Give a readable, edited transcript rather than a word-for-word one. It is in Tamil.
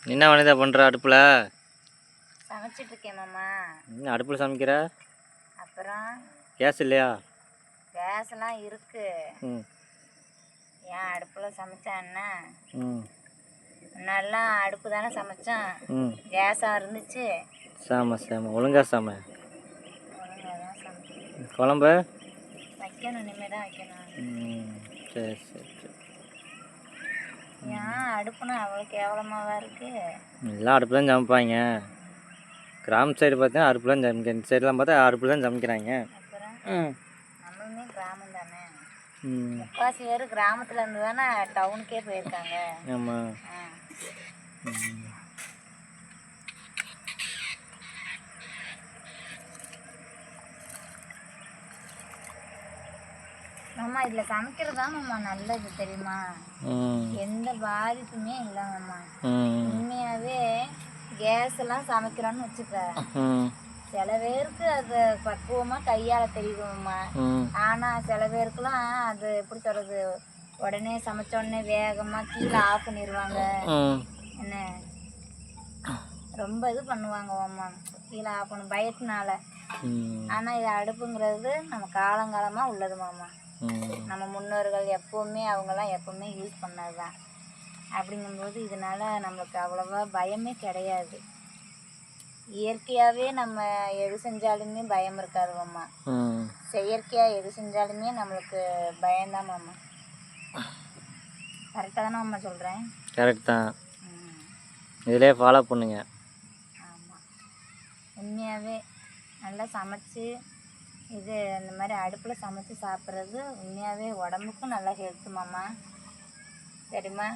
என்ன வனிதா பண்ணுற அடுப்பில்? சமைச்சிட்டு இருக்கேன் மாமா. என்ன அடுப்பில் சமைக்கிற? அப்புறம் கேஸ் இல்லையா? கேஸ்லாம் இருக்கு. ம். ஏன் அடுப்பில் சமைச்சான்னா ம். முன்னாடிலாம் அடுப்பு தானே சமைச்சோம். ம். கேஸாக இருந்துச்சு. ஒழுங்கா சமை. ஒழுங்காக தான் சமைக்கணும். குழம்பு வைக்கணும், இனிமேல் தான் வைக்கணும். சரி சரி சரி. ஏன் அடுப்புனா அவ்வளோ கேவலமாகவா இருக்கு? எல்லாம் அடுப்பு தான் சமைப்பாங்க. கிராம சைடு பார்த்தா அடுப்பு தான் சமைக்க, இந்த சைடெலாம் பார்த்தா அடுப்பு தான் சமைக்கிறாங்க. அப்புறம் நம்மளுமே கிராமம் தானே. முக்காசி பேர் கிராமத்தில் இருந்து தானே டவுனுக்கே போயிருக்காங்க. ஆமாம். மாமா இதில் சமைக்கிறது தான் மாமா நல்லது தெரியுமா? எந்த பாதிப்புமே இல்லை மாமா. உண்மையாகவே கேஸ் எல்லாம் சமைக்கிறோன்னு வச்சுக்க, சில பேருக்கு அது பக்குவமாக கையால் தெரியுதுமாம்மா. ஆனால் சில பேருக்குலாம் அது எப்படி சொல்கிறது, உடனே சமைச்ச உடனே வேகமாக கீழே ஆஃப் பண்ணிடுவாங்க. என்ன ரொம்ப இது பண்ணுவாங்க மாமா, கீழே ஆஃப் பண்ண பயத்தினால. ஆனால் இது அடுப்புங்கிறது நம்ம காலங்காலமாக உள்ளது மாமா. நம்ம முன்னோர்கள் எப்போவுமே அவங்கெல்லாம் எப்போவுமே யூஸ் பண்ணது தான். அப்படிங்கும்போது இதனால் நம்மளுக்கு அவ்வளோவா பயமே கிடையாது. இயற்கையாகவே நம்ம எது செஞ்சாலுமே பயம் இருக்காது மாமா. செயற்கையாக எது செஞ்சாலுமே நம்மளுக்கு பயம்தான் மாமா. கரெக்டாக தானே மாமா சொல்கிறேன்? கரெக்ட் தான். இதிலே ஃபாலோ பண்ணுங்க. ஆமாம், உண்மையாகவே நல்லா சமைச்சு இது இந்த மாதிரி அடுப்பில் சமைச்சு சாப்பிட்றது உண்மையாகவே உடம்புக்கும் நல்லா ஹெல்த்து மாமா. சரிம்மா?